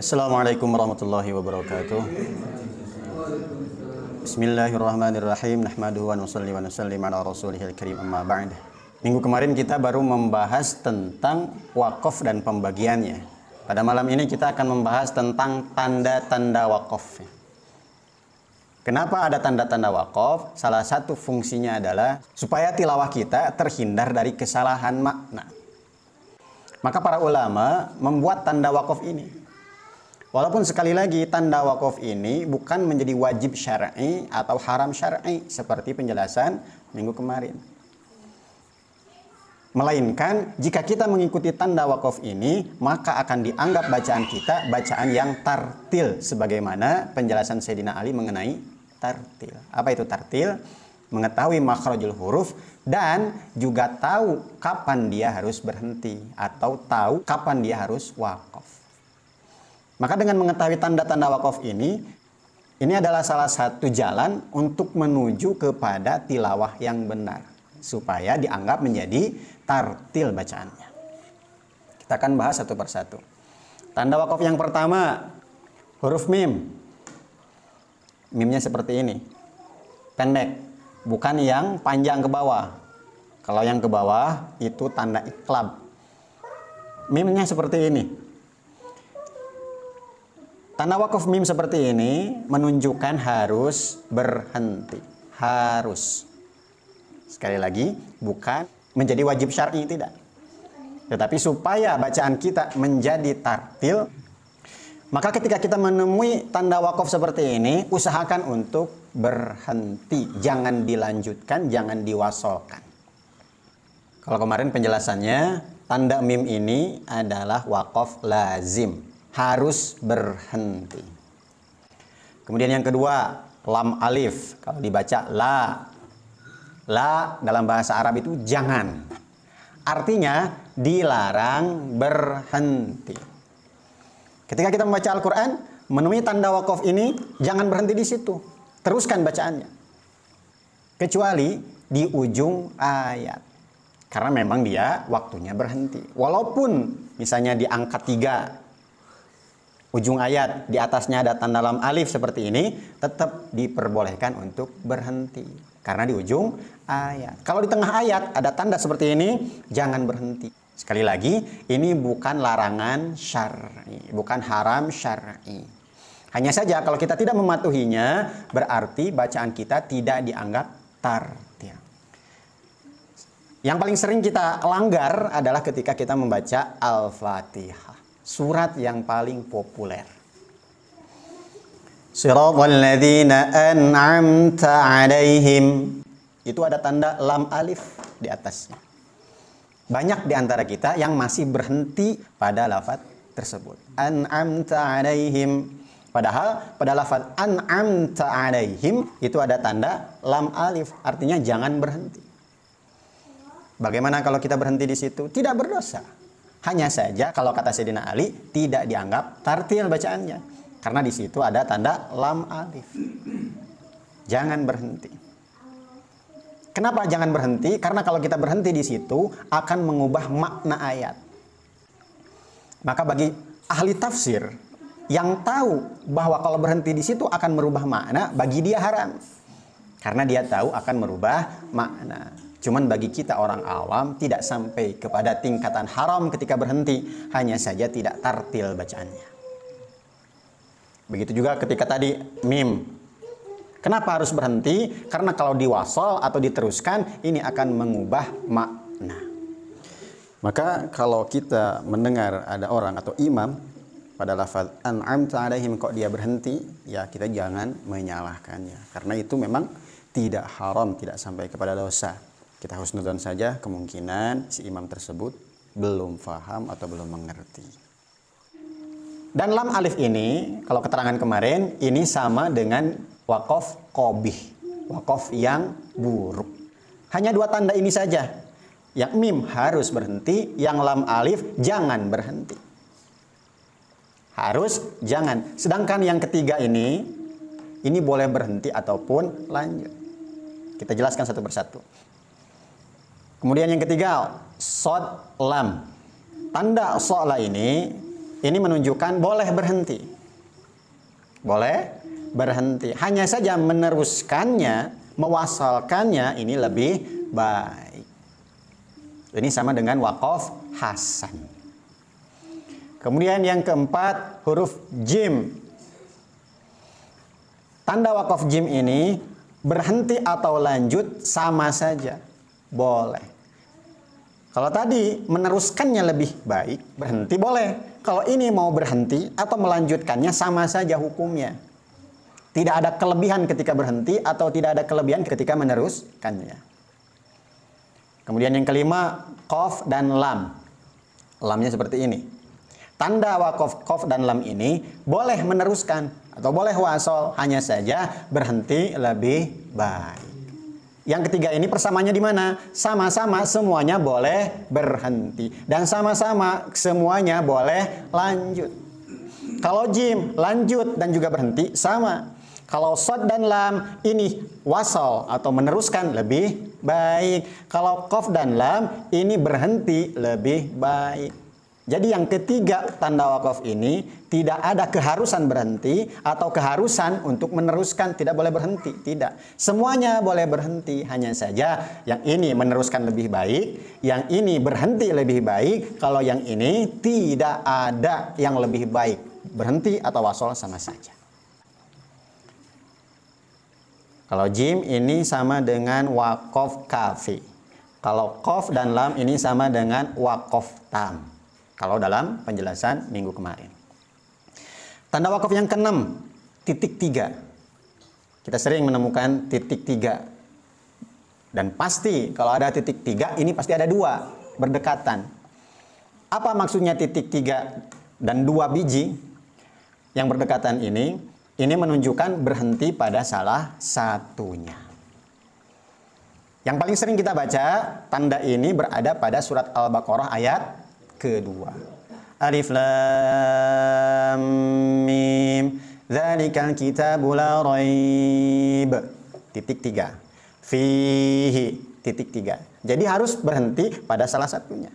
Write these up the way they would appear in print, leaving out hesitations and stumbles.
Assalamualaikum warahmatullahi wabarakatuh. Bismillahirrahmanirrahim. Nahmaduhu wa nusalli wa nusallim ala rasulihil karim, amma ba'd. Minggu kemarin kita baru membahas tentang wakaf dan pembagiannya. Pada malam ini kita akan membahas tentang tanda-tanda wakaf. Kenapa ada tanda-tanda wakaf? Salah satu fungsinya adalah supaya tilawah kita terhindar dari kesalahan makna. Maka para ulama membuat tanda wakaf ini. Walaupun sekali lagi tanda wakaf ini bukan menjadi wajib syar'i atau haram syar'i seperti penjelasan minggu kemarin. Melainkan jika kita mengikuti tanda wakaf ini, maka akan dianggap bacaan kita bacaan yang tartil, sebagaimana penjelasan Sayyidina Ali mengenai tartil. Apa itu tartil? Mengetahui makhrajul huruf dan juga tahu kapan dia harus berhenti atau tahu kapan dia harus wakaf. Maka dengan mengetahui tanda-tanda wakaf ini adalah salah satu jalan untuk menuju kepada tilawah yang benar, supaya dianggap menjadi tartil bacaannya. Kita akan bahas satu persatu. Tanda wakaf yang pertama, huruf mim. Mimnya seperti ini, pendek, bukan yang panjang ke bawah. Kalau yang ke bawah itu tanda iklab. Mimnya seperti ini. Tanda wakaf mim seperti ini menunjukkan harus berhenti. Harus. Sekali lagi, bukan menjadi wajib syar'i, tidak. Tetapi supaya bacaan kita menjadi tartil, maka ketika kita menemui tanda wakaf seperti ini, usahakan untuk berhenti. Jangan dilanjutkan, jangan diwasolkan. Kalau kemarin penjelasannya, tanda mim ini adalah wakaf lazim. Harus berhenti. Kemudian yang kedua, lam alif. Kalau dibaca la. La dalam bahasa Arab itu jangan. Artinya dilarang berhenti. Ketika kita membaca Al-Quran, menemui tanda wakaf ini, jangan berhenti di situ. Teruskan bacaannya. Kecuali di ujung ayat. Karena memang dia waktunya berhenti. Walaupun misalnya di angka 3, ujung ayat, di atasnya ada tanda lam alif seperti ini, tetap diperbolehkan untuk berhenti. Karena di ujung ayat. Kalau di tengah ayat ada tanda seperti ini, jangan berhenti. Sekali lagi, ini bukan larangan syar'i, bukan haram syar'i. Hanya saja kalau kita tidak mematuhinya, berarti bacaan kita tidak dianggap tartil. Yang paling sering kita langgar adalah ketika kita membaca Al-Fatihah. Surat yang paling populer. Shiratal ladzina an'amta 'alaihim. Itu ada tanda lam alif di atasnya. Banyak di antara kita yang masih berhenti pada lafaz tersebut. An'amta 'alaihim. Padahal pada lafaz an'amta 'alaihim itu ada tanda lam alif, artinya jangan berhenti. Bagaimana kalau kita berhenti di situ? Tidak berdosa. Hanya saja kalau kata Sayyidina Ali tidak dianggap tartil bacaannya. Karena di situ ada tanda lam alif. Jangan berhenti. Kenapa jangan berhenti? Karena kalau kita berhenti di situ akan mengubah makna ayat. Maka bagi ahli tafsir yang tahu bahwa kalau berhenti di situ akan merubah makna, bagi dia haram. Karena dia tahu akan merubah makna. Cuman bagi kita orang awam tidak sampai kepada tingkatan haram ketika berhenti, hanya saja tidak tartil bacaannya. Begitu juga ketika tadi mim. Kenapa harus berhenti? Karena kalau diwasal atau diteruskan, ini akan mengubah makna. Maka kalau kita mendengar ada orang atau imam pada lafaz an'amta 'alaihim kok dia berhenti, ya kita jangan menyalahkannya. Karena itu memang tidak haram, tidak sampai kepada dosa. Kita husnudzon saja, kemungkinan si imam tersebut belum faham atau belum mengerti. Dan lam alif ini, kalau keterangan kemarin, ini sama dengan wakaf qabih, wakaf yang buruk. Hanya dua tanda ini saja. Yang mim harus berhenti, yang lam alif jangan berhenti. Harus, jangan. Sedangkan yang ketiga ini boleh berhenti ataupun lanjut. Kita jelaskan satu persatu. Kemudian yang ketiga, sod lam. Tanda so'la ini ini menunjukkan boleh berhenti. Boleh berhenti. Hanya saja meneruskannya, mewasalkannya ini lebih baik. Ini sama dengan waqaf hasan. Kemudian yang keempat, huruf jim. Tanda waqaf jim ini berhenti atau lanjut sama saja. Boleh. Kalau tadi meneruskannya lebih baik, berhenti boleh. Kalau ini mau berhenti atau melanjutkannya sama saja hukumnya. Tidak ada kelebihan ketika berhenti atau tidak ada kelebihan ketika meneruskannya. Kemudian yang kelima, qaf dan lam. Lamnya seperti ini. Tanda waqaf qaf dan lam ini boleh meneruskan atau boleh wasol, hanya saja berhenti lebih baik. Yang ketiga ini persamaannya di mana? Sama-sama semuanya boleh berhenti dan sama-sama semuanya boleh lanjut. Kalau jim lanjut dan juga berhenti sama. Kalau shad dan lam ini wasal atau meneruskan lebih baik. Kalau qaf dan lam ini berhenti lebih baik. Jadi yang ketiga tanda waqaf ini tidak ada keharusan berhenti atau keharusan untuk meneruskan, tidak boleh berhenti, tidak. Semuanya boleh berhenti, hanya saja yang ini meneruskan lebih baik, yang ini berhenti lebih baik, kalau yang ini tidak ada yang lebih baik. Berhenti atau wasol sama saja. Kalau jim ini sama dengan waqaf kafi. Kalau qaf dan lam ini sama dengan waqaf tam. Kalau dalam penjelasan minggu kemarin. Tanda wakaf yang keenam, titik tiga. Kita sering menemukan titik tiga. Dan pasti kalau ada titik tiga, ini pasti ada dua berdekatan. Apa maksudnya titik tiga dan dua biji yang berdekatan ini? Ini menunjukkan berhenti pada salah satunya. Yang paling sering kita baca, tanda ini berada pada surat Al-Baqarah ayat kedua. Alif lam mim dzalikal kitabu la raib. Titik tiga. Fihi. Titik tiga. Jadi harus berhenti pada salah satunya.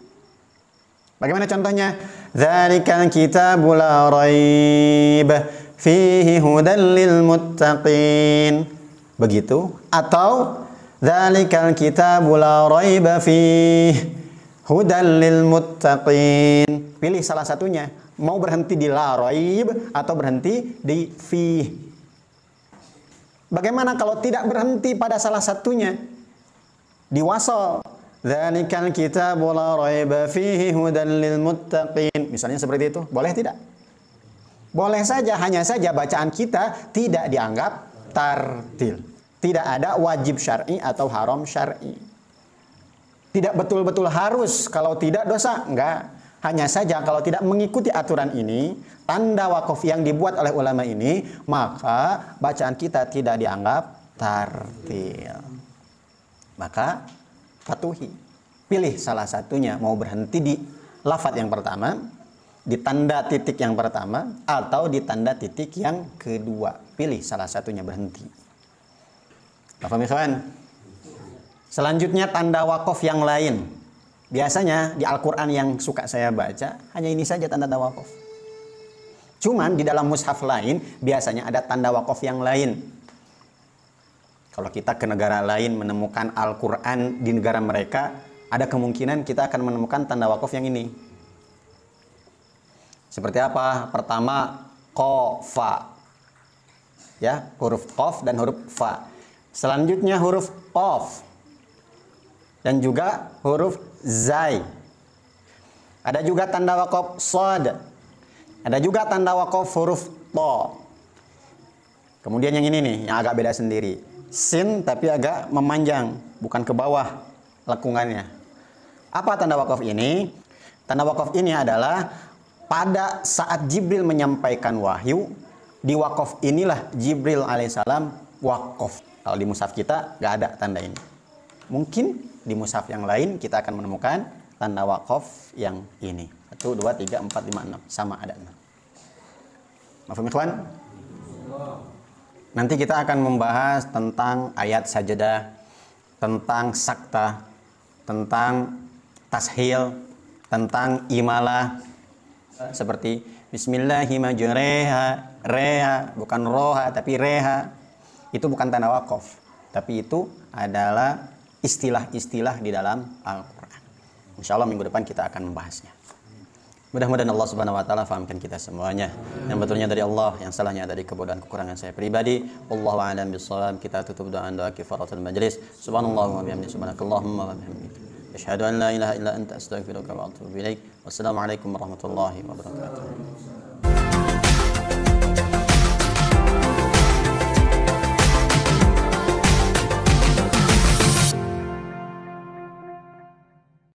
Bagaimana contohnya? Dzalikal kitabu la raib fihi hudal lil muttaqin. Begitu. Atau dzalikal kitabu la raib fihi hudal lil muttaqin. Pilih salah satunya. Mau berhenti di la raib atau berhenti di fi. Bagaimana kalau tidak berhenti pada salah satunya? Di wasal. Dzalikal kitabu la raiba fihi hudal lil muttaqin. Misalnya seperti itu. Boleh tidak? Boleh saja, hanya saja bacaan kita tidak dianggap tartil. Tidak ada wajib syar'i atau haram syar'i. Tidak betul-betul harus, kalau tidak dosa, enggak. Hanya saja kalau tidak mengikuti aturan ini, tanda wakaf yang dibuat oleh ulama ini, maka bacaan kita tidak dianggap tartil. Maka patuhi. Pilih salah satunya, mau berhenti di lafaz yang pertama, di tanda titik yang pertama, atau di tanda titik yang kedua. Pilih salah satunya berhenti. Paham ya kawan? Selanjutnya tanda wakaf yang lain. Biasanya di Al-Quran yang suka saya baca, hanya ini saja tanda wakaf. Cuman di dalam mushaf lain, biasanya ada tanda wakaf yang lain. Kalau kita ke negara lain menemukan Al-Quran di negara mereka, ada kemungkinan kita akan menemukan tanda wakaf yang ini. Seperti apa? Pertama, qafa. Ya, huruf qaf dan huruf fa. Selanjutnya huruf qaf. Dan juga huruf zai. Ada juga tanda wakaf shad. Ada juga tanda wakaf huruf to. Kemudian yang ini nih, yang agak beda sendiri. Sin tapi agak memanjang, bukan ke bawah lekungannya. Apa tanda wakaf ini? Tanda wakaf ini adalah pada saat Jibril menyampaikan wahyu, di wakaf inilah Jibril alaihissalam wakaf. Kalau di mushaf kita nggak ada tanda ini. Mungkin di mushaf yang lain kita akan menemukan tanda wakaf yang ini. 1, 2, 3, 4, 5, 6. Sama ada 6. Mafhum ikhwan? Nanti kita akan membahas tentang ayat sajadah, tentang sakta, tentang tashil, tentang imalah, seperti Bismillahirrahmanirrahim, reha, bukan roha tapi reha. Itu bukan tanda wakaf, tapi itu adalah istilah-istilah di dalam Al-Quran. Insya Allah minggu depan kita akan membahasnya. Mudah-mudahan Allah Subhanahu wa taala fahamkan kita semuanya. Yang betulnya dari Allah, yang salahnya dari kebodohan kekurangan saya pribadi. Wallahu a'lam bishawab. Kita tutup doa kifaratul majlis. Subhanallah wa bihamdihi subhanakallahumma wa bihamdika. Asyhadu an la ilaha illa anta astaghfiruka wa atubu ilaik. Wassalamualaikum warahmatullahi wabarakatuh.